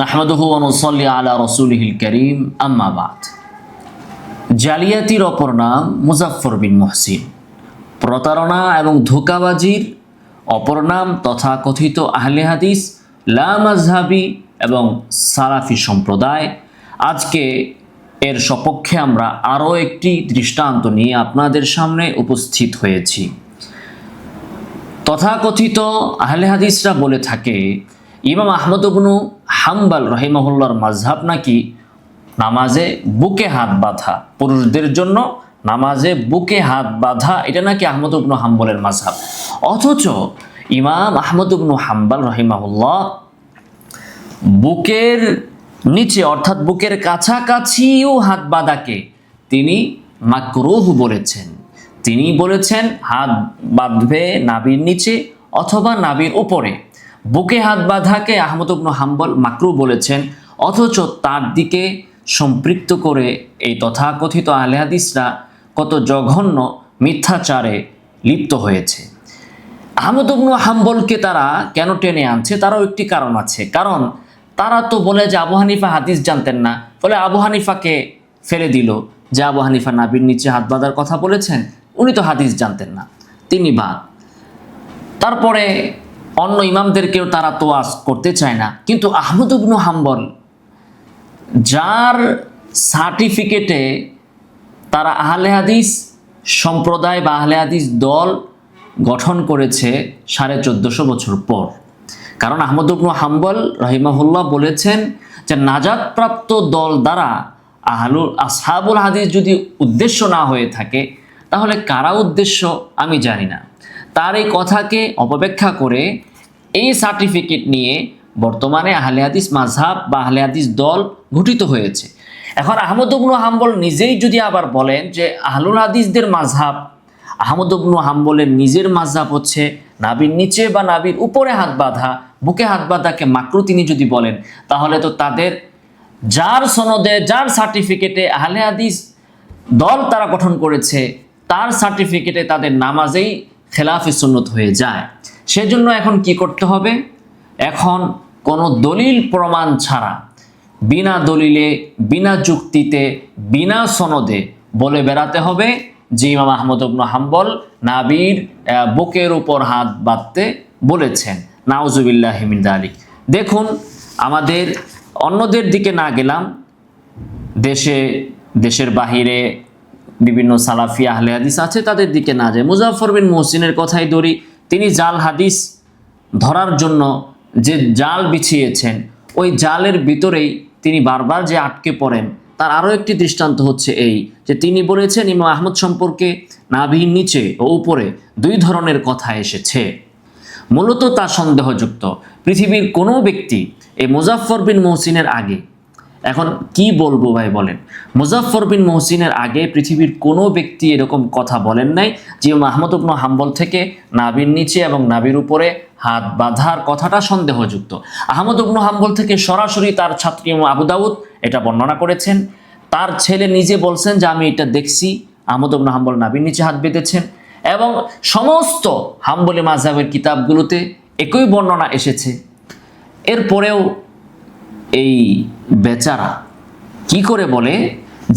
নাহমাদুহু ওয়া নুসাল্লি আলা রাসূলিহিল কারীম আম্মা বাদ। জালিয়াতির অপর নাম মুজাফফর বিন মুহসিন। প্রতারণা এবং ধোঁকাবাজির অপর নাম তথাকথিত আহলে হাদিস, লা মাযহাবী এবং সালাফি সম্প্রদায়। আজকে এর সপক্ষে আমরা আরও একটি দৃষ্টান্ত নিয়ে আপনাদের সামনে উপস্থিত হয়েছি। তথাকথিত আহলে হাদিসরা বলে থাকে ইমাম আহমদ ইবনু হাম্বল রাহিমাহুল্লাহর মাযহাব নাকি নামাজে বুকে হাত বাঁধা, পুরুষদের জন্য নামাজে বুকে হাত বাঁধা, এটা নাকি আহমদ ইবনু হাম্বলের মাযহাব। অথচ ইমাম আহমদ ইবনু হাম্বল রাহিমাহুল্লাহ বুকের নিচে অর্থাৎ বুকের কাছাকাছিও হাত বাঁধাকে তিনি মাকরুহ বলেছেন। তিনি বলেছেন হাত বাঁধবে নাভির নিচে অথবা নাভির উপরে। বুকে হাত বাঁধাকে আহমদ ইবনু হাম্বল মাকরুহ বলেছেন, অথচ তার দিকে সম্পৃক্ত করে এই তথাকথিত আহলে হাদিসরা কত জঘন্য মিথ্যাচারে লিপ্ত হয়েছে। আহমদ ইবনু হাম্বলকে তারা কেন টেনে আনছে, তারও একটি কারণ আছে। কারণ তারা তো বলে যে আবু হানিফা হাদিস জানতেন না, ফলে আবু হানিফাকে ফেলে দিল যে আবু হানিফা নাভির নিচে হাত বাঁধার কথা বলেছেন, উনি তো হাদিস জানতেন না, তিনি বাদ। তারপরে অন্য ইমামদেরকেও তারা তোয়াজ করতে চায় না। কিন্তু আহমদ ইবনু হাম্বল, যার সার্টিফিকেটে তারা আহলে হাদিস সম্প্রদায় বা আহলে হাদিস দল গঠন করেছে 1450 বছর পর। কারণ আহমদ ইবনু হাম্বল রাহিমাহুল্লাহ বলেছেন যে নাজাতপ্রাপ্ত দল দ্বারা আসহাবুল হাদিস যদি উদ্দেশ্য না হয়ে থাকে, তাহলে কারা উদ্দেশ্য আমি জানি না। তার এই কথাকে অপব্যাখ্যা করে এই সার্টিফিকেট নিয়ে বর্তমানে আহলে হাদিস মাযহাব বা আহলে হাদিস দল গঠিত হয়েছে। এখন আহমদ ইবনু হাম্বল নিজেই যদি আবার বলেন যে আহলুল হাদিসদের মাযহাব, আহমদ ইবনু হাম্বলের নিজের মাযহাব হচ্ছে নাভির নিচে বা নাভির উপরে হাত বাঁধা, বুকে হাত বাঁধাকে মাকরুহ তিনি যদি বলেন, তাহলে তো তাদের যার সনদে যার সার্টিফিকেটে আহলে হাদিস দল তারা গঠন করেছে, তার সার্টিফিকেটে তাদের নামাজেই খেলাফে সুন্নত হয়ে যায়। সেজন্য এখন কি করতে হবে? এখন কোনো দলিল প্রমাণ ছাড়া, বিনা দলিলে, বিনা যুক্তিতে, বিনা সনদে বলে বেড়াতে হবে যে ইমাম আহমদ ইবনু হাম্বল নাভির বুকের উপর হাত বাঁধতে বলেছেন। নাউজুবিল্লাহি মিন যালিক। দেখুন, আমাদের অন্যদের দিকে না গেলাম, দেশের বাহিরে বিভিন্ন সালাফি আহলে হাদিস আছে, তাদের দিকে না যায়। মুজাফফর বিন মুহসিনের কথাই ধরি। তিনি জাল হাদিস ধরার জন্য যে জাল বিছিয়েছেন, ওই জালের ভিতরেই তিনি বারবার যে আটকে পড়েন, তার আরও একটি দৃষ্টান্ত হচ্ছে এই যে তিনি বলেছেন ইমাম আহমদ সম্পর্কে নাভির নিচে ও উপরে দুই ধরনের কথা এসেছে। মূলত তা সন্দেহযুক্ত। পৃথিবীর কোনো ব্যক্তি এই মুজাফফর বিন মুহসিনের আগে, এখন কি বলবো ভাই বলেন, মুজাফফর বিন মুহসিনের আগে পৃথিবীর কোনো ব্যক্তি এরকম কথা বলেন নাই যে আহমদ ইবনু হাম্বল থেকে নাভির নিচে এবং নাভির উপরে হাত বাঁধার কথাটা সন্দেহযুক্ত। আহমদ ইবনু হাম্বল থেকে সরাসরি তার ছাত্রী আবু দাউদ এটা বর্ণনা করেছেন। তার ছেলে নিজে বলছেন যে আমি এটা দেখছি, আহমদ ইবনু হাম্বল নাভির নিচে হাত বেঁধেছেন। এবং সমস্ত হাম্বলি মাযহাবের কিতাবগুলোতে একই বর্ণনা এসেছে। এরপরেও এই বেচারা কি করে বলে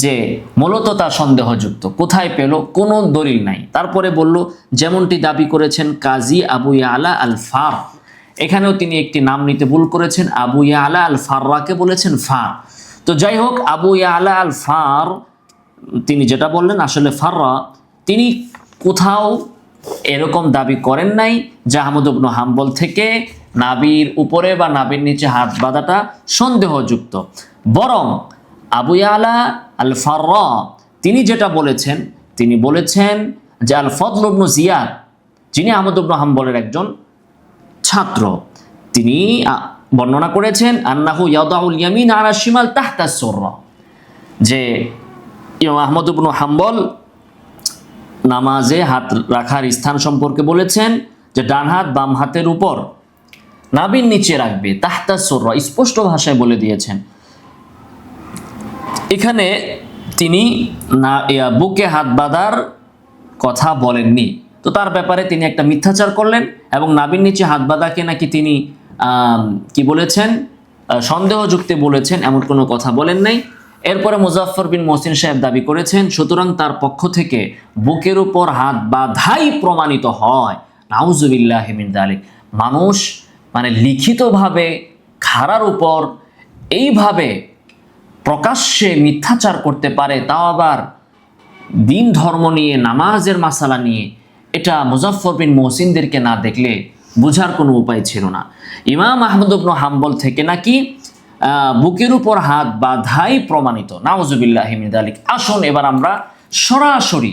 যে মূলত তা সন্দেহযুক্ত? কোথায় পেল? কোনো দলিল নাই। তারপরে বলল যেমনটি দাবি করেছেন কাজী আবু ইয়ালা আল ফার, এখানেও তিনি একটি নাম নিতে ভুল করেছেন, আবু ইয়ালা আল ফাররাকে বলেছেন ফার। তো যাই হোক, আবু ইয়ালা আল ফার তিনি যেটা বললেন আসলে ফাররা, তিনি কোথাও এরকম দাবি করেন নাই যে আহমদ ইবনু হাম্বল থেকে নাভির উপরে বা নাভির নিচে হাত বাঁধাটা সন্দেহযুক্ত। বরং আবু ইয়ালা আল ফাররা তিনি যেটা বলেছেন, তিনি বলেছেন যে আল ফদল ইবনু জিয়াদ, যিনি আহমদ ইবনু হাম্বলের একজন ছাত্র, তিনি বর্ণনা করেছেন আন্নাহু ইয়াদাউল ইয়ামিন আলা শিমাল তাহতা সুররা, যে ইমাম আহমদ ইবনু হাম্বল নামাজে হাত রাখার স্থান সম্পর্কে বলেছেন যে ডান হাত বাম হাতের উপর নাভির নিচে রাখবে, তাহতা সুররা, স্পষ্ট ভাষায় বলে দিয়েছেন। এখানে তিনি বুকে হাত বাঁধার কথা বলেননি। তো তার ব্যাপারে তিনি একটা মিথ্যাচার করলেন এবং নাভির নিচে হাত বাঁধাকে নাকি তিনি কি বলেছেন, সন্দেহযুক্তি বলেছেন এমন কোনো কথা বলেন নাই। এরপরে মুজাফফর বিন মহসিন সাহেব দাবি করেছেন, সুতরাং তার পক্ষ থেকে বুকের উপর হাত বাঁধাই প্রমাণিত হয়। নাউজুবিল্লাহি মিন যালিক। মানুষ মানে লিখিতভাবে খাড়ার উপর এইভাবে প্রকাশ্যে মিথ্যাচার করতে পারে, তাও আবার দিন ধর্ম নিয়ে, নামাজের মাসালা নিয়ে। এটা মুজাফফর বিন মহসিনদেরকে না দেখলে বোঝার কোনো উপায় ছিল না। ইমাম আহমদ ইবনে হাম্বল থেকে নাকি বুকের উপর হাত বাঁধাই প্রমাণিত। নাউজুবিল্লাহি মিন যালিক। আসুন এবার আমরা সরাসরি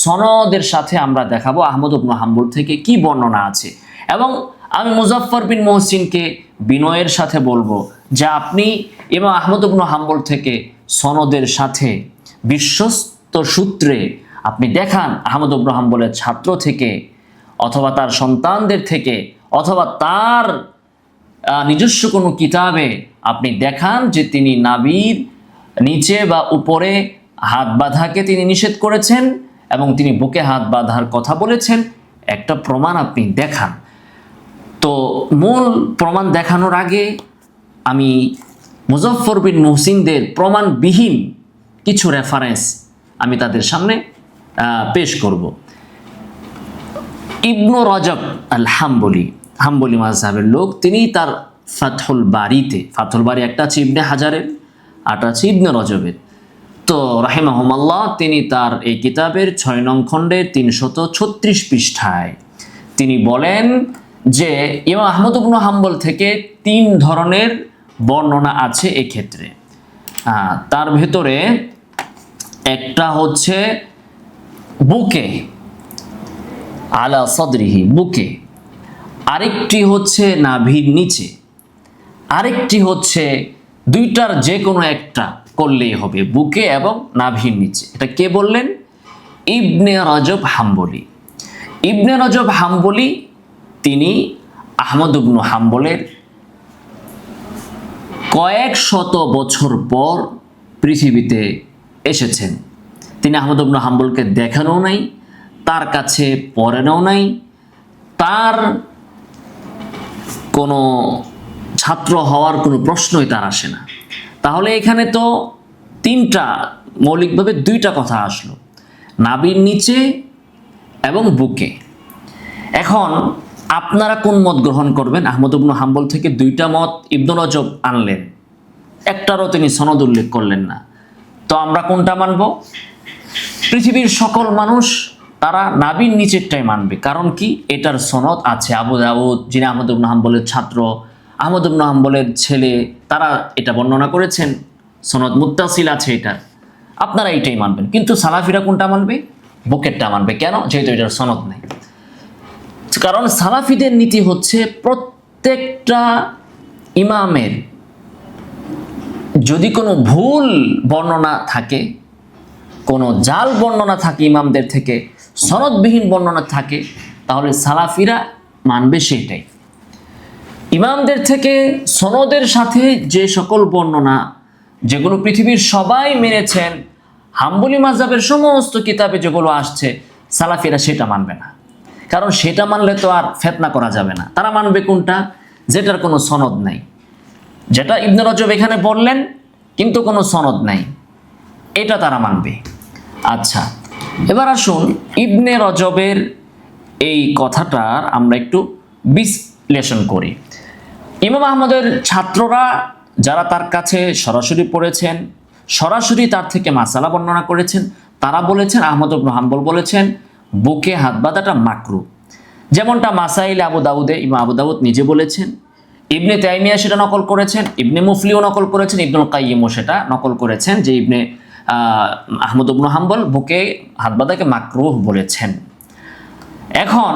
সনদের সাথে আমরা দেখাবো আহমদ ইবনে হাম্বল থেকে কি বর্ণনা আছে, এবং আমি মুজাফফর বিন মহসিনকে বিনয়ের সাথে বলবো যে আপনি ইমাম আহমদ ইবনে হাম্বল থেকে সনদের সাথে বিশ্বস্ত সূত্রে আপনি দেখান, আহমদ ইবনে হাম্বলের ছাত্র থেকে অথবা তার সন্তানদের থেকে অথবা তার নিজস্ব কোনো কিতাবে আপনি দেখান যে তিনি নাভির নিচে বা উপরে হাত বাঁধাকে তিনি নিষেধ করেছেন এবং তিনি বুকে হাত বাঁধার কথা বলেছেন। একটা প্রমাণ আপনি দেখান। তো মূল প্রমাণ দেখানোর আগে আমি মুজাফফর বিন মহসিনদের প্রমাণবিহীন কিছু রেফারেন্স আমি তাদের সামনে পেশ করব। ইবনু রজব আল হাম্বলি মাযহাবের লোক, তিনি তার ফাতহুল বারি একটা আছে ইবনে হাজারের, আরেকটা আছে ইবনে রজবের। তো রাহিমাহুমাল্লাহ তিনি তার এই কিতাবের 6 নং খণ্ডের 336 পৃষ্ঠায় তিনি বলেন যে ইমাম আহমদ ইবনে হাম্বল থেকে 3 ধরনের বর্ণনা আছে এই ক্ষেত্রে। তার ভেতরে একটা হচ্ছে বুকে, আলা সদরিহি, বুকে। আরেকটি হচ্ছে নাভির নিচে, আরেকটি হচ্ছে দুইটার যে কোনো একটা করলেই হবে, বুকে এবং নাভির নিচে। এটা কে বললেন? ইবনে রজব হাম্বলি। ইবনে রজব হাম্বলি তিনি আহমদ ইবনে হাম্বলের কয়েক শত বছর পর পৃথিবীতে এসেছেন। তিনি আহমদ ইবনে হাম্বলকে দেখানো নাই, তার কাছে পড়েনও নাই, তার কোনো ছাত্র হওয়ার কোনো প্রশ্নই তার আসে না। তাহলে এখানে তো মৌলিকভাবে 2টা কথা আসলো, নাভির নিচে এবং বুকে। এখন আপনারা কোন মত গ্রহণ করবেন? আহমদ ইবনে হাম্বল থেকে 2টা মত ইবনে রজব আনলেন, একটারও তিনি সনদ উল্লেখ করলেন না। তো আমরা কোনটা মানব? পৃথিবীর সকল মানুষ তারা নাভির নিচেরটাই মানবে। কারণ কি? এটার সনদ আছে। আবু দাউদ, যিনি আহমদ ইবনে হাম্বলের ছাত্র, আহমদ ইবনে হাম্বলের ছেলে, তারা এটা বর্ণনা করেছেন, সনদ মুত্তাসিল আছে এটা। আপনারা এইটাই মানবেন। কিন্তু সালাফিরা কোনটা মানবে? বুকেরটা মানবে। কেন? যেহেতু এটার সনদ নেই। কারণ সালাফিদের নীতি হচ্ছে প্রত্যেকটা ইমামের যদি কোনো ভুল বর্ণনা থাকে, কোনো জাল বর্ণনা থাকে, ইমামদের থেকে সনদবিহীন বর্ণনা থাকে, তাহলে সালাফিরা মানবে সেটাই। ইমামদের থেকে সনদের সাথে যে সকল বর্ণনা যেগুলো পৃথিবীর সবাই মেনেছেন, হাম্বলি মাযহাবের সমস্ত কিতাবে যেগুলো আসছে, সালাফিরা সেটা মানবে না। কারণ সেটা মানলে তো আর ফিতনা করা যাবে না। তারা মানবে কোনটা? যেটার কোনো সনদ নাই, যেটা ইবনে রজব এখানে বললেন কিন্তু কোনো সনদ নাই, এটা তারা মানবে। আচ্ছা, এবার আসুন ইবনে রজবের এই কথাটার আমরা একটু বিশ্লেষণ করি। ইমাম আহমদের ছাত্ররা যারা তার কাছে সরাসরি পড়েছেন, সরাসরি তার থেকে মাসালা বর্ণনা করেছেন, তারা বলেছেন, আহমদ ইবনে হাম্বল বলেছেন বুকে হাত বাঁধাটা মাকরুহ। যেমনটা মাসাইল আবু দাউদে ইমাম আবু দাউদ নিজে বলেছেন, ইবনে তাইমিয়া সেটা নকল করেছেন, ইবনে মুফলিও নকল করেছেন, ইবনুল কাইয়িমও সেটা নকল করেছেন যে আহমদ ইবনে হাম্বল বুকে হাত বাঁধাকে মাকরুহ বলেছেন। এখন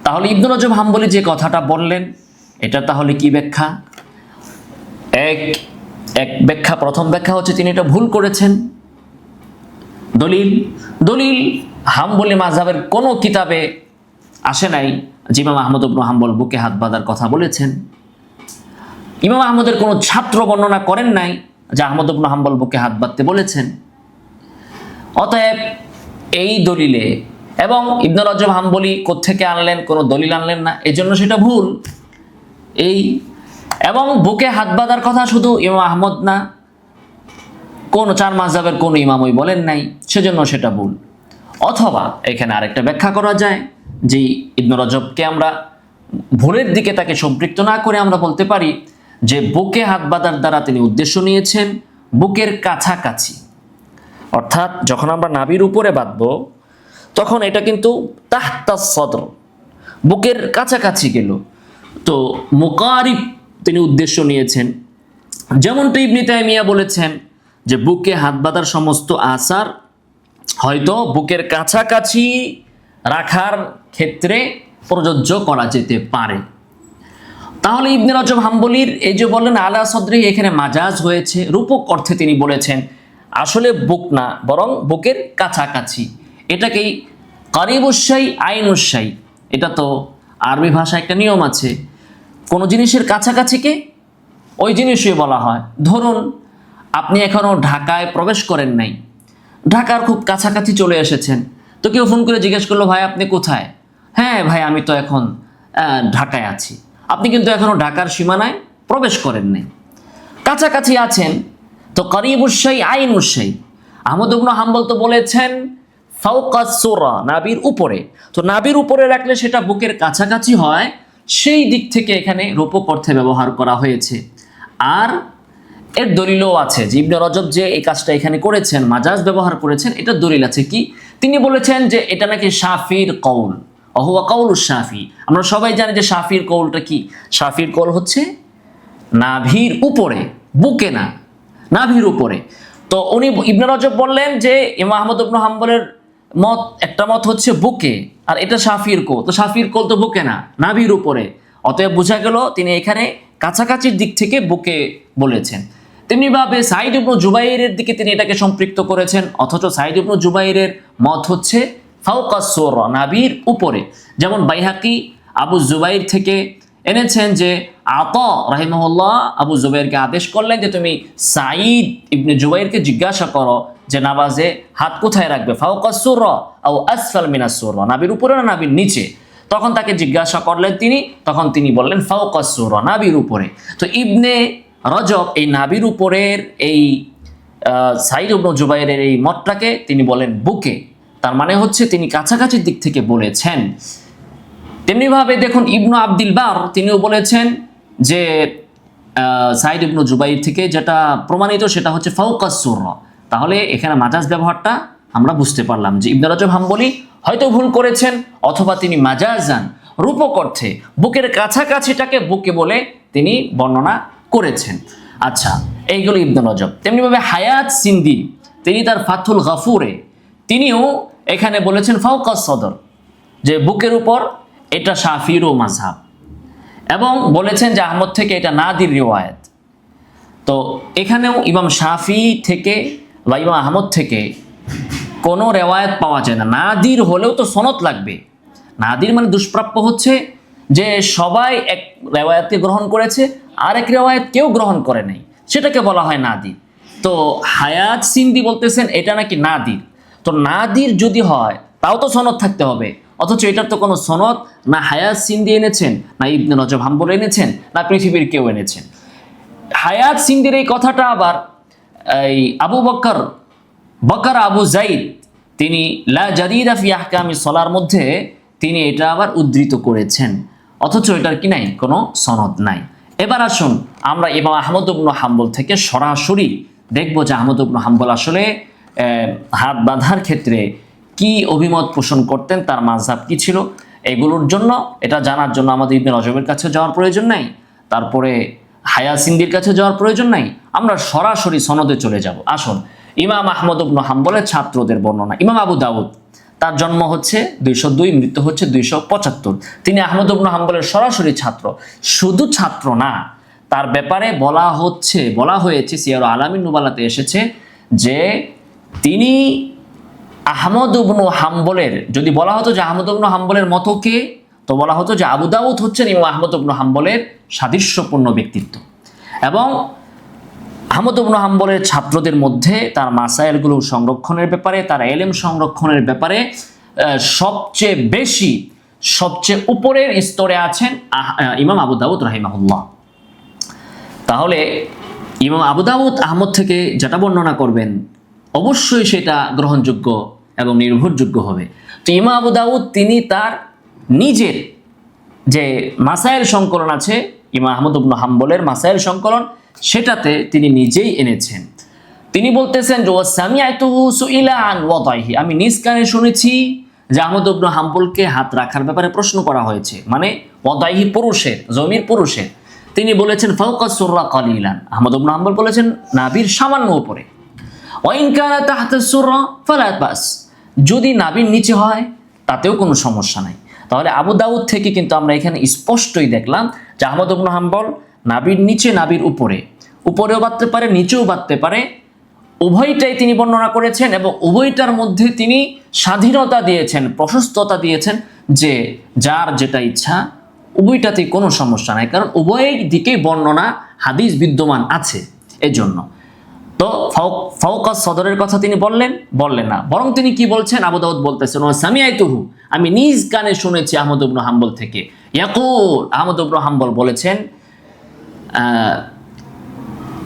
তাহলে ইবনে রজব হাম্বলি যে কথাটা বললেন, এটা তাহলে কি ব্যাখ্যা? এক ব্যাখ্যা, প্রথম ব্যাখ্যা হচ্ছে তিনি এটা ভুল করেছেন। দলিল হাম্বলি মাযহাবের কোনো কিতাবে আসে নাই যে ইমাম আহমদ ইবনে হাম্বল বুকে হাত বাঁধার কথা বলেছেন। ইমাম আহমদের কোনো ছাত্র বর্ণনা করেন নাই যে আহমদ ইবনে হাম্বল বুকে হাত বাঁধতে বলেছেন। অতএব এই দলিলে, এবং ইবনে রজব হাম্বলি কোত্থেকে আনলেন? কোনো দলিল আনলেন না, এজন্য সেটা ভুল। এবং বুকে হাত বাঁধার কথা শুধু ইমাম আহমদ না, কোন চার মাযহাবের কোন ইমামই বলেন নাই, সেজন্য সেটা ভুল। অথবা এখানে আরেকটা ব্যাখ্যা করা যায় যে ইবনে রজবকে আমরা ভুলের দিকে তাকে সম্পৃক্ত না করে আমরা বলতে পারি যে বুকে হাত বাঁধার দ্বারা তিনি উদ্দেশ্য নিয়েছেন বুকের কাছাকাছি। অর্থাৎ যখন আমরা নাভির উপরে বাঁধবো তখন এটা কিন্তু তাহতা সদর, বুকের কাছাকাছি গেল, তো মুকারিব তিনি উদ্দেশ্য নিয়েছেন। যেমনটা ইবনে তাইমিয়া বলেছেন যে বুকে হাত বাঁধার সমস্ত আসার হয়তো বুকের কাছাকাছি রাখার ক্ষেত্রে প্রযোজ্য করা যেতে পারে। তাহলে ইবনে রজব হাম্বলির এই যে বললেন আলা সদরি, এখানে মাজাজ হয়েছে, রূপক অর্থে তিনি বলেছেন আসলে বুক না বরং বুকের কাছাকাছি। এটাকেই কারিবুসাই আইনুসাই, এটা তো আরবি ভাষায় একটা নিয়ম আছে, কোনো জিনিসের কাছাকাছিকে ওই জিনিসই বলা হয়। ধরুন আপনি এখনও ঢাকায় প্রবেশ করেন নাই, ঢাকার খুব কাছাকাছি চলে এসেছেন, তো কেউ ফোন করে জিজ্ঞেস করলো ভাই আপনি কোথায়? হ্যাঁ ভাই আমি তো এখন ঢাকায় আছি। আপনি কিন্তু এখনো ঢাকার সীমানায় প্রবেশ করেন নাই, কাছাকাছি আছেন। তো করিবুসাই আইনুসাই, আহমদ ইবনে হাম্বল তো বলেছেন ফাওকা সুরা, নাভির উপরে। তো নাভির উপরে রাখলে সেটা বুকের কাছাকাছি হয়, সেই দিক থেকে এখানে রূপক অর্থে ব্যবহার করা হয়েছে। আর এর দলিলও আছে যে ইবনে রজব যে এই কাজটা এখানে করেছেন, মাজাজ ব্যবহার করেছেন, এটা দলিল আছে কি? তিনি বলেছেন যে এটা নাকি শাফির কওল, অহুয়া কওলুশ শাফি। আমরা সবাই জানি যে শাফির কওলটা কি। শাফির কওল হচ্ছে নাভির উপরে, বুকে না, নাভির উপরে। তো উনি ইবনে রজব বললেন যে ইমাম আহমদ ইবনে হাম্বলের মত, একটা মত হচ্ছে বুকে, আর এটা শাফির কওল। তো শাফির কওল তো বুকে না, নাভির উপরে। অতএব বোঝা গেল তিনি এখানে কাছাকাছির দিক থেকে বুকে বলেছেন। তেমনিভাবে সাঈদ ইবনে জুবাইরের দিকে তিনি এটাকে সম্পৃক্ত করেছেন, অথচ সাঈদ ইবনে জুবাইরের মত হচ্ছে ফাওকা সুরা, নাভির উপরে। যেমন বাইহাকি আবু জুবাইর থেকে এনেছেন যে আতা রাহিমাহুল্লাহ আবু জুবাইরকে আদেশ করলেন যে তুমি সাঈদ ইবনে জুবাইরকে জিজ্ঞাসা করো যে নামাজে হাত কোথায় রাখবে, ফাওকা সুরা আও আসফাল মিনাস সুরা, নাভির উপরে না নাভির নিচে। তখন তাকে জিজ্ঞাসা করলেন তিনি, তখন তিনি বললেন ফাওকা সুরা, নাভির উপরে। তো ইবনে রজব এই নাভির উপরের এই সাঈদ ইবনে জুবাইরের এই মতটাকে তিনি বলেন বুকে, তার মানে হচ্ছে তিনি কাছাকাছির দিক থেকে বলেছেন। তেমনিভাবে দেখুন ইবনু আব্দুল বার তিনিও বলেছেন যে সাঈদ ইবনে জুবাইর থেকে যেটা প্রমাণিত সেটা হচ্ছে ফাওকা সুরা। তাহলে এখানে মাজাজ ব্যবহারটা আমরা বুঝতে পারলাম যে ইবনে রজব হাম্বলি হয়তো ভুল করেছেন, অথবা তিনি মাজাজান রূপক অর্থে বুকের কাছাকাছিটাকে বুকে বলে তিনি বর্ণনা করেছেন। আচ্ছা, এইগুলো ইবনে রজব। তেমনিভাবে হায়াত সিন্দি তিনি তার ফাথুল গাফুরে তিনিও এখানে বলেছেন ফাওকা সদর, যে বুকের উপর, এটা শাফির ও মাযহাব, এবং বলেছেন যে আহমদ থেকে এটা নাদির রিওয়ায়াত। তো এখানেও ইমাম শাফি থেকে বা ইমাম আহমদ থেকে কোনো রেওয়ায়াত পাওয়া যায় না। নাদির হলেও তো সনদ লাগবে। নাদির মানে দুষ্প্রাপ্য হচ্ছে যে সবাই এক রেওয়ায়াতকে গ্রহণ করেছে, আরেক রেওয়ায়াত কেউ গ্রহণ করে নাই, সেটাকে বলা হয় নাদির। তো হায়াত সিন্দি বলতেছেন এটা নাকি নাদির। তো নাদির যদি হয় তাও তো সনদ থাকতে হবে, অথচ এটার তো কোনো সনদ না হায়াত সিন্দি এনেছেন, না ইবনে রজব হাম্বল এনেছেন, না পৃথিবীর কেউ এনেছেন। হায়াত সিন্দির এই কথাটা আবার এই আবু বকর আবু যাইদ তিনি লা জাদিদা ফি আহকামি সলার মধ্যে তিনি এটা আবার উদ্ধৃত করেছেন, অথচ এটার কি নাই, কোনো সনদ নাই। এবার আসুন আমরা ইমাম আহমদ ইবনে হাম্বল থেকে সরাসরি দেখব যে আহমদ ইবনে হাম্বল আসলে হাত বাঁধার ক্ষেত্রে কি অভিমত পোষণ করতেন, তার মাযহাব কি ছিল। এগুলোর জন্য, এটা জানার জন্য আমাদের ইবনে রজবের কাছে যাওয়ার প্রয়োজন নাই, তারপরে হায়াত সিন্দির কাছে যাওয়ার প্রয়োজন নাই, আমরা সরাসরি সনদে চলে যাব। আসুন ইমাম আহমদ ইবনে হাম্বলের ছাত্রদের বর্ণনা। ইমাম আবু দাউদ, তার জন্ম হচ্ছে 202, মৃত্যু হচ্ছে 275। তিনি আহমদ ইবনে হাম্বলের সরাসরি ছাত্র। শুধু ছাত্র না, তার ব্যাপারে বলা হয়েছে সিয়ার আলামিন নুবালাতে এসেছে যে তিনি আহমদ ইবনে হাম্বলের, যদি বলা হতো যে আহমদ ইবনে হাম্বলের মতো কে, তো বলা হতো যে আবু দাউদ হচ্ছেন ইমাম আহমদ ইবনে হাম্বলের সাদৃশ্যপূর্ণ ব্যক্তিত্ব। এবং আহমদ ইবনে হাম্বলের ছাত্রদের মধ্যে তার মাসায়েলগুলো সংরক্ষণের ব্যাপারে, তার এলেম সংরক্ষণের ব্যাপারে সবচেয়ে উপরের স্তরে আছেন ইমাম আবু দাউদ রাহিমাহুল্লাহ। তাহলে ইমাম আবু দাউদ আহমদ থেকে যেটা বর্ণনা করবেন অবশ্যই সেটা গ্রহণযোগ্য এবং নির্ভরযোগ্য হবে। তো ইমাম আবু দাউদ তিনি তার নিজের যে মাসাইল সংকলন আছে, ইমাম আহমদ ইবনে হাম্বলের মাসাইল সংকলন, সেটাতে তিনি নিজেই এনেছেন। তিনি বলতেছেন যে সামিআতুহু সুইলা আন ওয়াদাইহি, আমি নিজ কানে শুনেছি যে আহমদ ইবনে হাম্বলকে হাত রাখার ব্যাপারে প্রশ্ন করা হয়েছে, মানে ওয়াদাইহি পুরুষের, জমির পুরুষের। তিনি বলেছেন ফাওকা সুররা কালিলান, আহমদ ইবনে হাম্বল বলেছেন নাভির সামান্য উপরে। ওয়া ইন কানা তাহতা সুররা ফালা বাস, যদি নাভির নিচে হয় তাতেও কোনো সমস্যা নাই। তাহলে আবু দাউদ থেকে কিন্তু আমরা এখানে স্পষ্টই দেখলাম যে আহমদ ইবনে হাম্বল নাভির নিচে, নাভির উপরে, উপরেও বাঁধতে পারে, নিচেও বাঁধতে পারে, উভয়টাই তিনি বর্ণনা করেছেন এবং উভয়টার মধ্যে তিনি স্বাধীনতা দিয়েছেন, প্রশস্ততা দিয়েছেন যে যার যেটা ইচ্ছা উভয়টাতেই কোনো সমস্যা নাই, কারণ উভয় দিকেই বর্ণনা হাদিস বিদ্যমান আছে। এজন্য তো ফাওকা সদরের কথা তিনি বললেন না, বরং তিনি কি বলছেন, আবু দাউদ বলতেছেন ওয়া সামিআতুহু, আমি নিজ কানে শুনেছি আহমদ ইবনে হাম্বল থেকে। ইয়াকুল, আহমদ ইবনে হাম্বল বলেছেন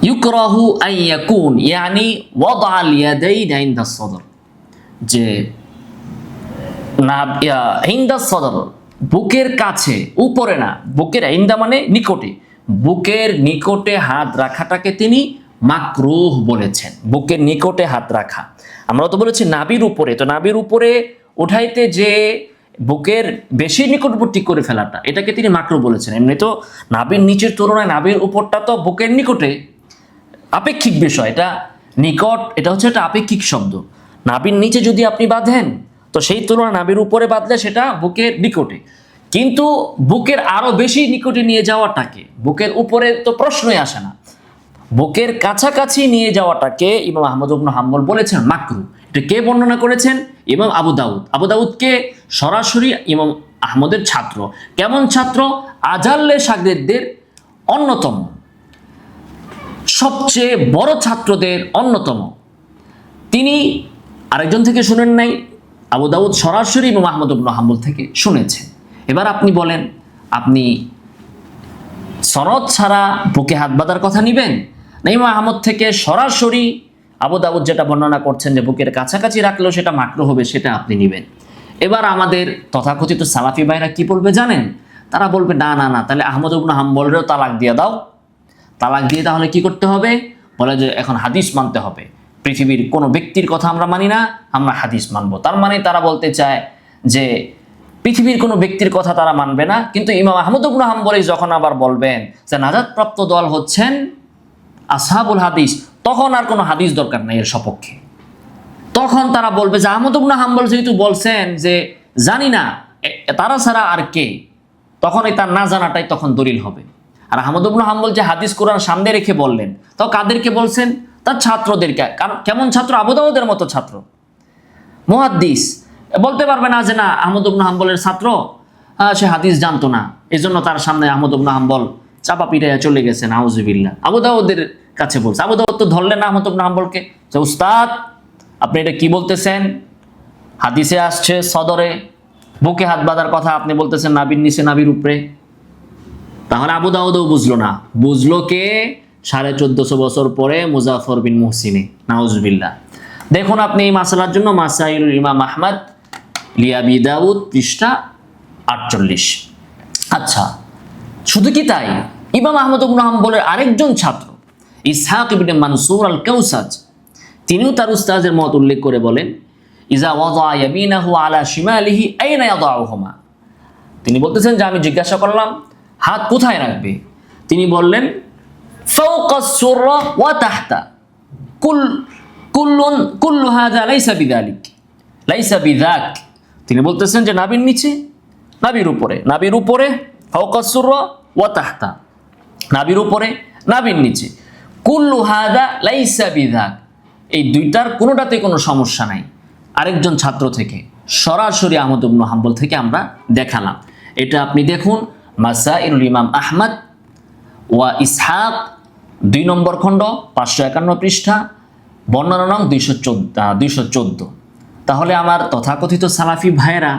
ইউকরাহু আন ইয়াকুন ইয়ানি ওয়াদা আল ইয়াদাইন ইনদা সদর, যে না ইনদা সদর বুকের কাছে, উপরে না, বুকের ইনদা মানে নিকটে, বুকের নিকটে হাত রাখাটাকে তিনি মাকরুহ বলেছেন। বুকের নিকটে হাত রাখা, আমরা তো বলেছি নাভির উপরে, তো নাভির উপরে উঠাইতে যে বুকের বেশি নিকটবর্তী করে ফেলাটা, এটাকে তিনি মাকরুহ বলেছেন। এমনি তো নাভির নিচের তুলনায় নাভির উপরটা তো বুকের নিকটে, আপেক্ষিক বিষয়, এটা নিকট, এটা হচ্ছে একটা আপেক্ষিক শব্দ। নাভির নিচে যদি আপনি বাঁধেন তো সেই তুলনায় নাভির উপরে বাঁধলে সেটা বুকের নিকটে, কিন্তু বুকের আরো বেশি নিকটে নিয়ে যাওয়াটাকে, বুকের উপরে তো প্রশ্নই আসে না, বুকের কাছাকাছি নিয়ে যাওয়াটাকে ইমাম আহমদ ইবনে হাম্বল বলেছেন মাকরু। এটা কে বর্ণনা করেছেন? ইমাম আবু দাউদ। আবু দাউদকে সরাসরি ইমাম আহমদের ছাত্র, কেমন ছাত্র? আজাল্লে শাগিরদের অন্যতম, সবচেয়ে বড় ছাত্রদের অন্যতম। তিনি আরেকজন থেকে শুনেন নাই, আবু দাউদ সরাসরি ইমাম আহমদ ইবনে হাম্বল থেকে শুনেছেন। এবার আপনি বলেন, আপনি সনদ ছাড়া বুকে হাত বাঁধার কথা নিবেন, না ইমাম আহমদ থেকে সরাসরি আবু দাউদ যেটা বর্ণনা করছেন যে বুকের কাছাকাছি রাখলেও সেটা মাকরু হবে, সেটা আপনি নিবেন? এবার আমাদের তথাকথিত সালাফি ভাইরা কি বলবে জানেন? তারা বলবে না না না, তাহলে আহমদ ইবনে হাম্বলেরও তালাক দিয়ে দাও। তালাক দিয়ে তাহলে কি করতে হবে? বলে যে এখন হাদিস মানতে হবে, পৃথিবীর কোনো ব্যক্তির কথা আমরা মানি না, আমরা হাদিস মানব। তার মানে তারা বলতে চায় যে পৃথিবীর কোনো ব্যক্তির কথা তারা মানবে না, কিন্তু ইমাম আহমদ ইবনে হাম্বল যখন আবার বলবেন যে নাজাতপ্রাপ্ত দল হচ্ছেন আসহাবুল হাদিস, তখন আর কোনো হাদিস দরকার নাই এর সপক্ষে। তখন তারা বলবে যে আহমদ ইবনে হাম্বল যেহেতু বলছেন যে জানি না, তারা ছাড়া আর কে, তখন এই তার না জানাটাই তখন দলিল হবে। আর আহমদ ইবনে হাম্বল যে হাদিস কোরআন সামনে রেখে বললেন, তো কাদেরকে বলছেন? তার ছাত্রদেরকে। কারণ কেমন ছাত্র? আবু দাউদের মতো ছাত্র, মুহাদ্দিস। বলতে পারবে না যে না আহমদ ইবনে হাম্বলের ছাত্র, সে হাদিস জানতো না, এই জন্য তার সামনে আহমদ ইবনে হাম্বল চাপা পিটাইয়া চলে গেছেন, আউযুবিল্লাহ। আবু দাউদের কাছে বলছে, আবু দাউদ তো ধরলেন না আহমদ ইবনে হাম্বলকে, যে উস্তাদ আপনি এটা কি বলতেছেন? হাদিসে আসছে সদরে বুকে হাত বাঁধার কথা, আপনি বলতেছেন নাবির নিচে, নাবির উপরে। তাহলে আবু দাউদও বুঝলো না, বুঝলো কে? 1450 বছর পরে মুজাফর বিন মুহসিনে, নাউজুবিল্লাহ। দেখুন আপনি এই মাসালার জন্য মাসাইলুল ইমাম আহমদ লিয়াবি দাউদ পৃষ্ঠা 48। আচ্ছা, শুধু কি তাই? ইমাম আহমদ ইবনে হাম্বলের আরেকজন ছাত্র ইসহাক ইবনে মানসুর আল কাউসাজ, তিনিও তার উস্তাদের মত উল্লেখ করে বলেন ইজা ওয়াদা ইয়ামিনাহু আলা শিমালিহি আইনা ইয়াদাউহুমা। তিনি বলতেছেন যে আমি জিজ্ঞাসা করলাম হাত কোথায় রাখবে? তিনি বললেন ফাওকা সুররা ওয়া তাহতা কুল্লু হাযা লাইসা বিযালিক লাইসা বিযাক। তিনি বলতেছেন যে নাভির নিচে, নাভির উপরে, নাভির উপরে ফাওকা সুররা ওয়া তাহতা, নাভির উপরে, নাভির নিচে, কুল্লু হাযা লাইসা বিযাক, এই দুইটার কোনোটাতে কোনো সমস্যা নাই। আরেকজন ছাত্র থেকে সরাসরি আহমদ ইবনে হাম্বল থেকে আমরা দেখালাম। এটা আপনি দেখুন মাসাইলুল ইমাম আহমদ ওয়া ইসহাক 2 নম্বর খণ্ড 551 পৃষ্ঠা, বর্ণনা নং 214। তাহলে আমার তথাকথিত সালাফি ভাইয়েরা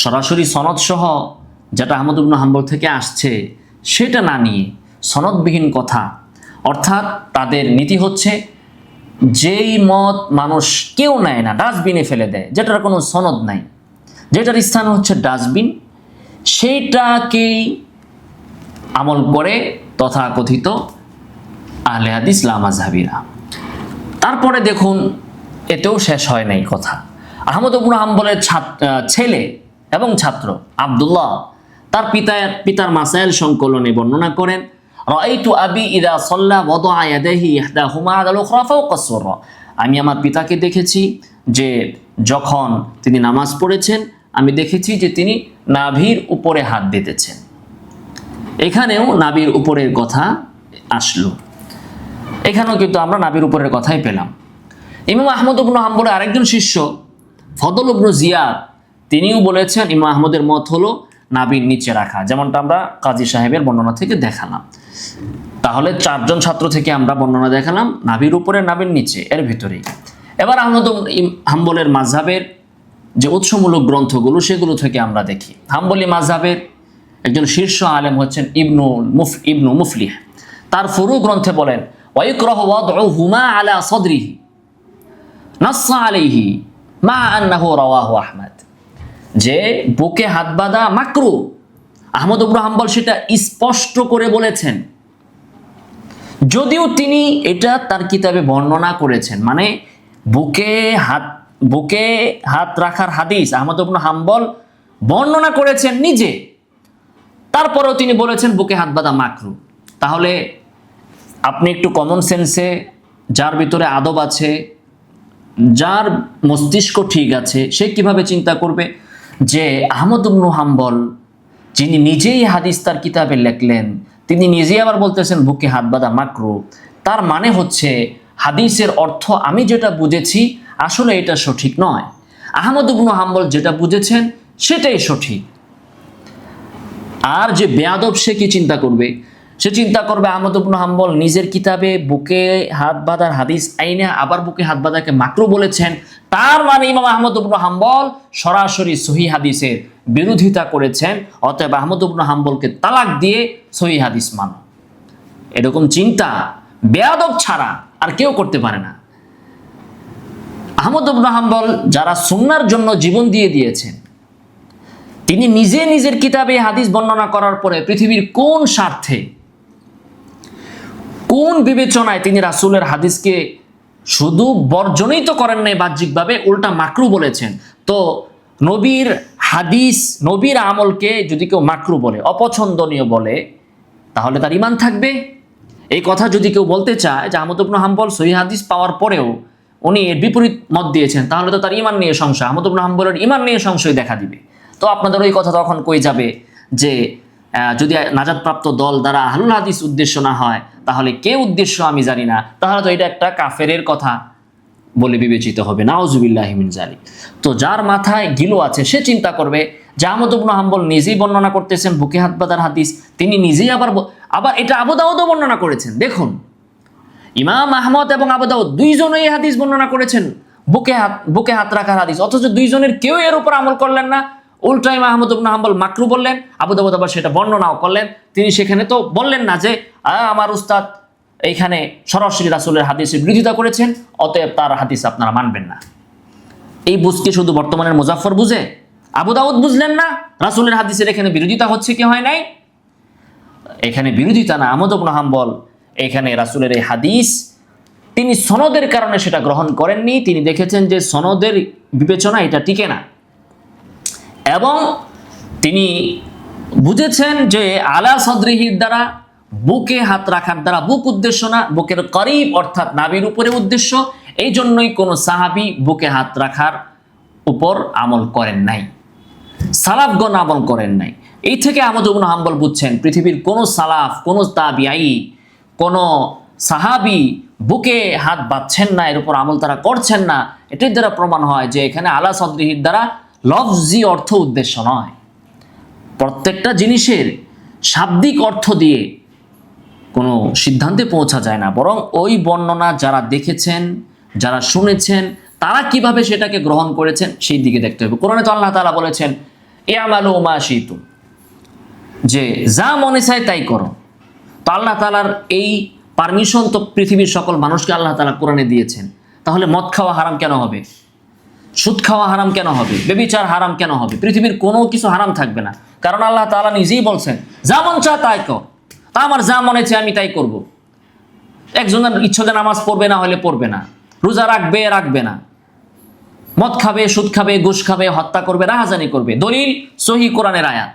সরাসরি সনদ সহ যেটা আহমদ ইবনে হাম্বল থেকে আসছে সেটা না নিয়ে সনদবিহীন কথা, অর্থাৎ তাদের নীতি হচ্ছে যেই মত মানুষ কেউ নেয় না, ডাস্টবিনে ফেলে দেয়, যেটার কোনো সনদ নাই, যেটার স্থান হচ্ছে ডাস্টবিন, সেইটাকেই আমল করে তথাকথিত আহলে হাদিস লামাযহাবীরা। তারপরে দেখুন, এতেও শেষ হয় নাই কথা। আহমদ ইবনে হাম্বলের ছেলে এবং ছাত্র আব্দুল্লাহ তার পিতার মাসাইল সংকলনে বর্ণনা করেন, রাআইতু আবি ইযা সাল্লা ওয়াদা'a ইয়াদাইহি ইহদাহুমা আলাল উখরা ফাওকা আস-সুররা। আমি আমার পিতাকে দেখেছি যে যখন তিনি নামাজ পড়েছেন, আমি দেখেছি যে তিনি নাভির উপরে হাত দিতেছেন। এখানেও নাভির উপরের কথা আসলো, এখানেও কিন্তু আমরা নাভির উপরের কথাই পেলাম। ইমাম আহমদ ইবনে হাম্বলের আরেকজন শিষ্য ফদল ইবনে জিয়াদ, তিনিও বলেছেন ইমাম আহমদের মত হলো নাভির নিচে রাখা, যেমনটা আমরা কাজী সাহেবের বর্ণনা থেকে দেখালাম। তাহলে 4 জন ছাত্র থেকে আমরা বর্ণনা দেখালাম নাভির উপরে, নাভির নিচে, এর ভিতরেই। এবার আহমদ হাম্বলের মাযহাবের যে উৎসমূলক গ্রন্থগুলো, সেগুলো থেকে আমরা দেখি। হাম্বলি মাযহাবের একজন শীর্ষ আলেম হচ্ছেন ইবনু মুফলিহ। তার ফুরু গ্রন্থে বলেন, ওয়াইকরাহু ওয়াদউহুমা আলা সাদরিহি নাসসা আলাইহি মা আন্নাহু রাওয়াহু আহমদ, যে বুকে হাত বাঁধা মাকরু, আহমদ ইবনে হাম্বল সেটা স্পষ্ট করে বলেছেন, যদিও তিনি এটা তার কিতাবে বর্ণনা করেছেন। মানে বুকে হাত রাখার হাদিস আহমদ ইবনে হাম্বল বর্ণনা করেছেন নিজে, তারপরেও তিনি বলেছেন বুকে হাত বাঁধা মাকরু। তাহলে আপনি একটু কমন সেন্সে, যার ভিতরে আদব আছে, যার মস্তিষ্ক ঠিক আছে, সে কিভাবে চিন্তা করবে যে আহমদ ইবনে হাম্বল যিনি নিজেই হাদিস তার কিতাবে লেখলেন, তিনি নিজেই আবার বলতেছেন বুকে হাত বাঁধা মাকরু, তার মানে হচ্ছে হাদিসের অর্থ আমি যেটা বুঝেছি আসলে এটা সঠিক নয়, আহমদ ইবনে হাম্বল যেটা বুঝেছেন সেটাই সঠিক। আর যে বেয়াদব, সে কি চিন্তা করবে? সে চিন্তা করবে আহমদ ইবনে হাম্বল নিজের কিতাবে বুকে হাত বাঁধার হাদিস আইনে আবার বুকে হাত বাঁধাকে মাকরু বলেছেন, তার মানে ইমাম আহমদ ইবনে হাম্বল সরাসরি সহিহ হাদিসের বিরোধিতা করেছেন, অতএব আহমদ ইবনে হাম্বলকে তালাক দিয়ে সহিহ হাদিস মানো। এরকম চিন্তা বেয়াদব ছাড়া আর কেউ করতে পারে না। আহমদ ইবনে হাম্বল যারা সুন্নাহর জন্য জীবন দিয়ে দিয়েছেন, তিনি নিজে নিজের কিতাবে হাদিস বর্ণনা করার পরে পৃথিবীর কোন স্বার্থে, কোন বিবেচনায় তিনি রাসূলের হাদিসকে শুধু বর্জনই তো করেন নাই বাহ্যিকভাবে, উল্টা মাকরু বলেছেন। তো নবীর হাদিস, নবীর আমলকে যদি কেউ মাকরু বলে, অপছন্দনীয় বলে, তাহলে তার ঈমান থাকবে? এই কথা যদি কেউ বলতে চায় যে আহমদ ইবনে হাম্বল সহিহ হাদিস পাওয়ার পরেও উনি এর বিপরীত মত দিয়েছেন, তাহলে তো তার ঈমান নিয়ে সংশয়, আহমদ ইবনে হাম্বলের ঈমান নিয়ে সংশয় দেখা দিবে। তো আপনাদের ওই কথা তখন কই যাবে যে যদি নাজাতপ্রাপ্ত দল দ্বারা আহলুল হাদিস উদ্দেশ্য না হয়, তাহলে কে উদ্দেশ্য আমি জানি না, তাহলে তো এটা একটা কাফেরের কথা বলে বিবেচিত হবে, নাউজুবিল্লাহি মিন যালিক। তো যার মাথায় গিলো আছে সে চিন্তা করবে যে আহমদ ইবনে হাম্বল নিজেই বর্ণনা করতেছেন বুকে হাত বাঁধার হাদিস, তিনি নিজেই আবার এটা আবু দাউদও বর্ণনা করেছেন। দেখুন, ইমাম আহমদ এবং আবু দাউদ দুইজনেই হাদিস বর্ণনা করেছেন বুকে হাত রাখার হাদিস, অথচ দুইজনের কেউ এর উপর আমল করলেন না। উল্টা ইমাম আহমদ ইবনে হাম্বল মাকরু বললেন, আবু দাউদ আবার সেটা বর্ণনাও করলেন। তিনি সেখানে তো বললেন না যে আমার উস্তাদ এইখানে সরাসরি রাসূলের হাদিসের বিরোধিতা করেছেন, অতএব তার হাদিস আপনারা মানবেন না। এই বুঝ কি শুধু বর্তমানের মুজাফফর বুঝে? আবু দাউদ বুঝলেন না রাসূলের হাদিসের এখানে বিরোধিতা হচ্ছে কি হয় নাই? এখানে বিরোধিতা না, আহমদ ইবনে হাম্বল এখানে রাসূলের এই হাদিস তিনি সনদের কারণে সেটা গ্রহণ করেননি, তিনি দেখেছেন যে সনদের বিবেচনা এটা টিকে না, এবং তিনি বুঝেছেন যে আলা সদরিহির দ্বারা, বুকে হাত রাখার দ্বারা বুক উদ্দেশ্য না, বুকের করিব অর্থাৎ নাভির উপরে উদ্দেশ্য। এই জন্যই কোনো সাহাবী বুকে হাত রাখার উপর আমল করেন নাই, সালাফগণ আমল করেন নাই। এই থেকে আহমদ ইবনে হাম্বল বুঝছেন পৃথিবীর কোনো সালাফ, কোনো তাবিঈ, কোনো সাহাবী বুকে হাত বাঁধছেন না, এর উপর আমল তারা করছেন না। এটির দ্বারা প্রমাণ হয় যে এখানে আলা সদরিহির দ্বারা লফজি অর্থ উদ্দেশ্য নয়। প্রত্যেকটা জিনিসের শাব্দিক অর্থ দিয়ে কোনো সিদ্ধান্তে পৌঁছা যায় না, বরং ওই বর্ণনা যারা দেখেছেন, যারা শুনেছেন, তারা কিভাবে সেটাকে গ্রহণ করেছেন সেই দিকে দেখতে হবে। কোরআনে তো আল্লাহ তাআলা বলেছেন ইআমালু মা শিতুম, যে যা মনে চায় তাই করো। তো আল্লাহ তাআলার এই পারমিশন তো পৃথিবীর সকল মানুষকে আল্লাহ তাআলা কোরআনে দিয়েছেন। তাহলে মদ খাওয়া হারাম কেন হবে? সুদ খাওয়া হারাম কেন হবে? ব্যভিচার হারাম কেন হবে? পৃথিবীর কোনো কিছু হারাম থাকবে না, কারণ আল্লাহ তাআলা নিজেই বলছেন যা মন চায় তাই কর। তা আমার যা মনে চায় আমি তাই করব। একজনের ইচ্ছাতে নামাজ পড়বে না হলে পড়বে না, রোজা রাখবে না, মদ খাবে, সুদ খাবে, ঘুষ খাবে, হত্যা করবে, রাহাজানি করবে। দলিল সহিহ কোরআনের আয়াত।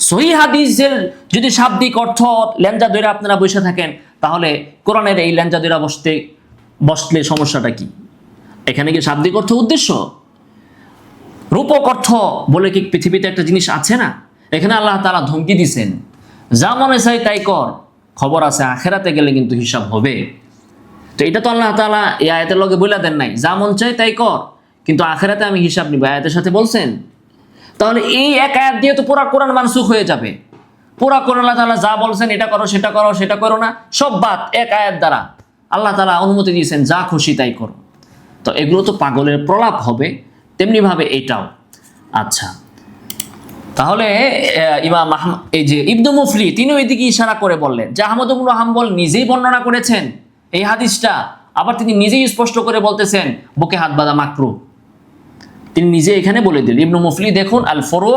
সহিহ হাদিসের যদি শাব্দিক অর্থ লেঞ্জা দইরা আপনারা বসে থাকেন, তাহলে কোরআনের এই লেঞ্জা দইরা বসলে সমস্যাটা কি? এখানে কি শাব্দিক অর্থ উদ্দেশ্য? রূপক অর্থ বলে কি পৃথিবীতে একটা জিনিস আছে না? এখানে আল্লাহ তাআলা ধমকি দিছেন, যা মনে চাই তাই কর, খবর আছে আখেরাতে গেলে কিন্তু হিসাব হবে। তো এটা তো আল্লাহ তাআলা এই আয়াতের লগে বলে দেন নাই যা মন চাই তাই কর, কিন্তু আখেরাতে আমি হিসাব নিব, আয়াতের সাথে বলছেন। তাহলে এই এক আয়াত দিয়ে তো পুরা কোরআন মানসুখ হয়ে যাবে। পুরা কোরআন আল্লাহ তাআলা যা বলছেন এটা করো, সেটা করো, সেটা করো না, সব বাদ এক আয়াত দ্বারা। আল্লাহ তাআলা অনুমতি দিয়েছেন যা খুশি তাই করো। তো এগুলো তো পাগলের প্রলাপ হবে, তেমনি ভাবে এটাও। আচ্ছা, তাহলে ইমাম এই যে ইবনু মুফলি তিনিও এদিকে ইশারা করে বললেন যে আহমদ ইবনে হাম্বল নিজেই বর্ণনা করেছেন এই হাদিসটা, আবার তিনি নিজেই স্পষ্ট করে বলতেছেন বুকে হাত বাঁধা মাকরুহ। তিনি নিজে এখানে বলে দিলেন। ইবনু মুফলি দেখুন আল ফুরু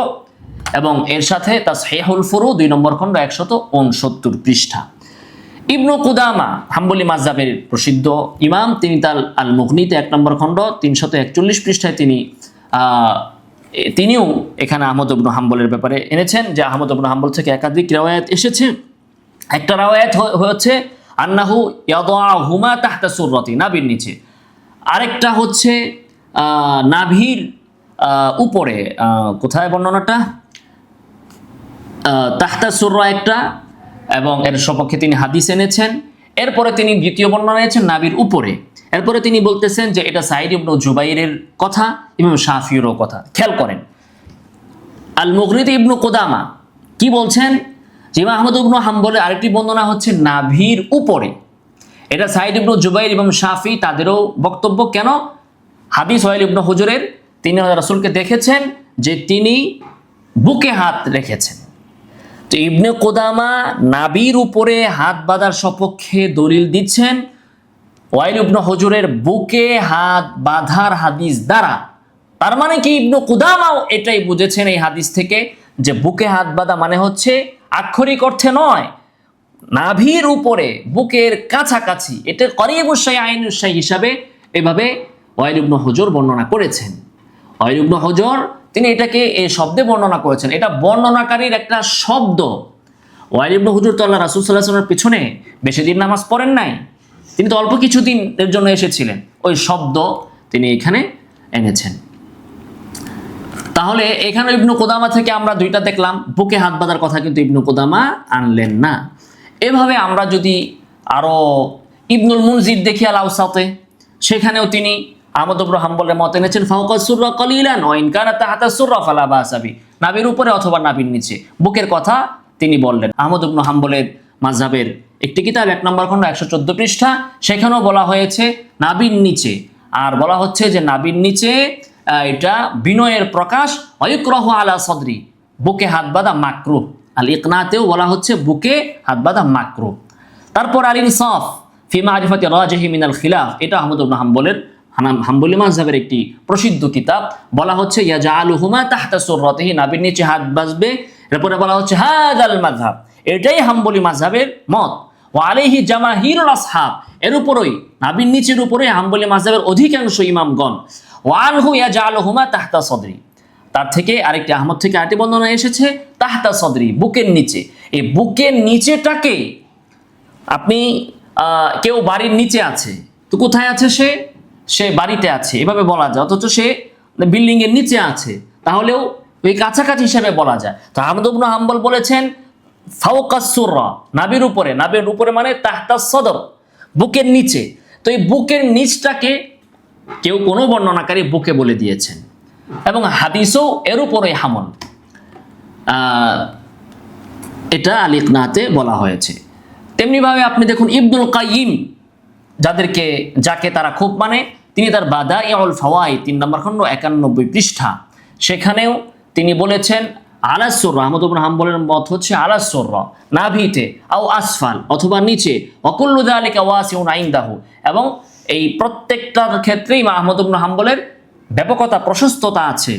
এবং এর সাথে তাসহিহুল ফুরু 2 নম্বর খণ্ড 169 পৃষ্ঠা। ইবনু কুদামা হাম্বলি মাযহাবের প্রসিদ্ধ ইমাম, তিনি তার আল মুগনিতে 1 নম্বর খণ্ড 341 পৃষ্ঠায় তিনিও এখানে আহমদ ইবনে হাম্বলের ব্যাপারে এনেছেন যে আহমদ ইবনে হাম্বল থেকে একাধিক riwayat এসেছে। একটা riwayat হচ্ছে আন্নাহু ইয়াদাহুমা তাহতা সুররাতি, নাভির নিচে। আরেকটা হচ্ছে নাভির উপরে, কোথায় বর্ণনাটা, তাহতা সুররা একটা, এবং এর সপক্ষে তিনি হাদিস এনেছেন। এরপরে তিনি দ্বিতীয় বর্ণনা এনেছেন নাভির উপরে। এরপরে তিনি বলতেছেন যে এটা সাঈদ ইবনে জুবাইরের কথা, ইমাম শাফিঈরও কথা। খেয়াল করেন আল মুগনিতে ইবনু কুদামা কি বলছেন যে ইমাম আহমদ ইবনে হাম্বলের আরেকটি বর্ণনা হচ্ছে নাভির উপরে। এটা সাঈদ ইবনে জুবাইর এবং শাফিঈ তাদেরও বক্তব্য। কেন? হাদিস ওয়াইল ইবনে হুজুরের, তিনি রাসূলকে দেখেছেন যে তিনি বুকে হাত রেখেছেন। তো ইবনে কুদামা নাভির উপরে হাত বাঁধার সপক্ষে দলিল দিচ্ছেন ওয়াইল ইবনে হুজুরের বুকে হাত বাঁধার হাদিস দ্বারা। তার মানে কি ইবনে কুদামাও এটাই বুঝেছেন এই হাদিস থেকে যে বুকে হাত বাঁধা মানে হচ্ছে আক্ষরিক অর্থে নয়, নাভির উপরে, বুকের কাছাকাছি। এটা করিবুশ শাই আইনুশ শাই হিসাবে এভাবে ওয়াইল ইবনে হুজুর বর্ণনা করেছেন। ওয়াইল ইবনে হুজুর তিনি এটাকে এই শব্দে বর্ণনা করেছেন, এটা বর্ণনাকারীর একটা শব্দ। ওয়াইল ইবনে হুজুর তো আল্লাহ রাসূল সাল্লাল্লাহু আলাইহি ওয়াসাল্লামের পিছনে বেশি দিন নামাজ পড়েন নাই, তিনি তো অল্প কিছুদিনের জন্য এসেছিলেন। ওই শব্দ তিনি এখানে এনেছেন। তাহলে এখানে ইবনু কুদামা থেকে আমরা দুইটা দেখলাম, বুকে হাত বাঁধার কথা কিন্তু ইবনু কুদামা আনলেন না। এভাবে আমরা যদি আরো ইবনুল মুনজির দেখি আল আওসাতে, সেখানেও তিনি আহমদ ইবনে হাম্বলের মত এনেছেন ফাওকা সুররা কলিলান ওয়া ইন কানা তাহতা সুররা ফালা বাসা বি, নাভির উপরে অথবা নাভির নিচে, বুকের কথা তিনি বললেন। আহমদ ইবনে হাম্বলের মাযহাবের একটি কিতাব 1 নম্বর খণ্ড 114 পৃষ্ঠা, সেখানেও বলা হয়েছে নাভির নিচে। আর বলা হচ্ছে যে নাভির নিচে এটা বিনয়ের প্রকাশ। ওয়াইকরাহু আলা সদরি, বুকে হাত বাঁধা মাকরুহ। আল ইকনাতেও বলা হচ্ছে বুকে হাত বাঁধা মাকরুহ। তারপর আল ইনসাফ ফি মারিফাতি রাজিহি মিনাল খিলাফ, এটা আহমদ ইবনে হাম্বলের হাম্বলি মাযহাবের একটি প্রসিদ্ধ কিতাব। বলা হচ্ছে ইয়াজআলুহুমা তাহতা সুররাতিহি, নাভির নিচে হাত বাঁধবে। এরপরে বলা হচ্ছে হাযাল মাযহাব, এটাই হাম্বলি মাযহাবের মত। ওয়া আলাইহি জামাহিরুল আসহাব, এর উপরই, নাভির নিচের উপরে হাম্বলি মাযহাবের অধিকাংশ ইমামগণ। ওয়া আনহু ইয়াজআলুহুমা তাহতা সদরি, তার থেকে আরেকটি আহমদ থেকে আরেকটি বর্ণনা এসেছে তাহতা সদরি, বুকের নিচে। এই বুকের নিচেটাকে আপনি কেউ বাড়ির নিচে আছে, তো কোথায় আছে সে বাড়িতে আছে এভাবে বলা যায়, অথচ সে বিল্ডিং এর নিচে আছে, তাহলেও ওই কাছাকাছি হিসেবে বলা যায়। তো আহমদ ইবনে হাম্বল বলেছেন ফাওকাস সুররা, নাভির উপরে মানে তাহতা সদর, বুকের নিচে। তো এই বুকের নিচটাকে কেউ কোনো বর্ণনাকারী বুকে বলে দিয়েছেন, এবং হাদিসও এর উপরে হামল, এটা আল ইকনাতে বলা হয়েছে। তেমনিভাবে আপনি দেখুন ইবনুল কাইয়িম, যাকে তারা খুব মানে, তিনি তার বাদাইউল ফাওয়াইদ 3 নম্বর খণ্ড 91 পৃষ্ঠা, সেখানেও তিনি বলেছেন আলা সুররা, আহমদ ইবনে হাম্বলের মত হচ্ছে আলা সুররা, নাভিতে, আও আসফাল অথবা নিচে, ওয়াকুল্লু যালিকা ওয়াসিউন ইনদাহু, এবং এই প্রত্যেকটার ক্ষেত্রেই ইমাম আহমদ ইবনে হাম্বলের ব্যাপকতা প্রশস্ততা আছে,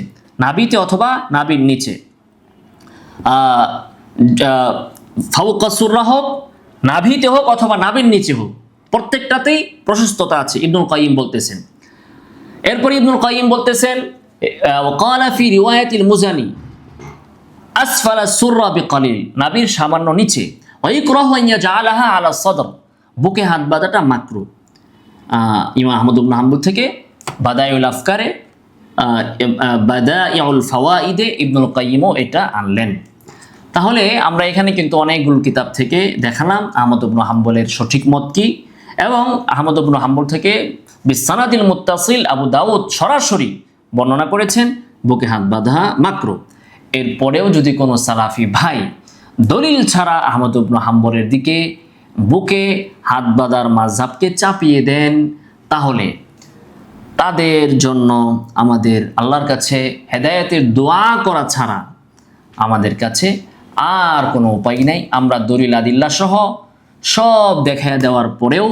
নাভিতে অথবা নাভির নিচে, ফাওকা সুররা হোক, নাভিতে হোক অথবা নাভির নিচে হোক, প্রত্যেকটাতেই প্রশস্ততা আছে, ইবনুল কাইয়িম বলতেছেন। এরপর ইবনুল কাইয়িম বলতেছেন ওয়াকালা ফি রিওয়ায়াতিল মুজানি আসফালা সুররা বিকালিল, নাভির সামান্য নিচে, ওয়াইকরাহু আন ইয়াজআলাহা আলা সদর, বুকে হাত বাঁধাটা মাকরুহ। ইমাম আহমদ ইবনে হাম্বল থেকে বাদাইউল আফকারে, বাদাইউল ফাওয়াইদে ইবনুল কাইয়িমও এটা আনলেন। তাহলে আমরা এখানে কিন্তু অনেকগুলো কিতাব থেকে দেখালাম আহমদ ইবনে হাম্বলের সঠিক মত কি, এবং আহমদ ইবনে হাম্বল থেকে বিসনাদিল মুত্তাসিল আবু দাউদ সরাসরি বর্ণনা করেছেন বুকে হাত বাঁধা মাকরুহ। এরপরেও যদি কোনো সালাফি ভাই দলিল ছাড়া আহমদ ইবনে হাম্বলের দিকে বুকে হাত বাঁধার মাযহাবকে চাপিয়ে দেন, তাহলে তাদের জন্য আমাদের আল্লাহর কাছে হেদায়েতের দোয়া করা ছাড়া আমাদের কাছে আর কোনো উপায় নাই। আমরা দলিল আদিল্লা সহ সব দেখায় দেওয়ার পরেও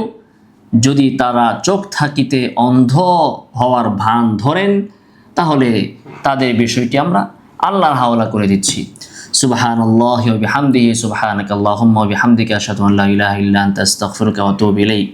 যদি তারা চোখ থাকিতে অন্ধ হওয়ার ভান ধরেন, তাহলে তাদের বিষয়টি আমরা আল্লাহর হাওলা করে দিচ্ছি। সুবহানাল্লাহি ওয়া বিহামদিহি, সুবহানাকাল্লাহুম্মা ওয়া বিহামদিকা, আশহাদু আল্লা ইলাহা ইল্লা আনতা, আস্তাগফিরুকা ওয়া আতুবু ইলাইক।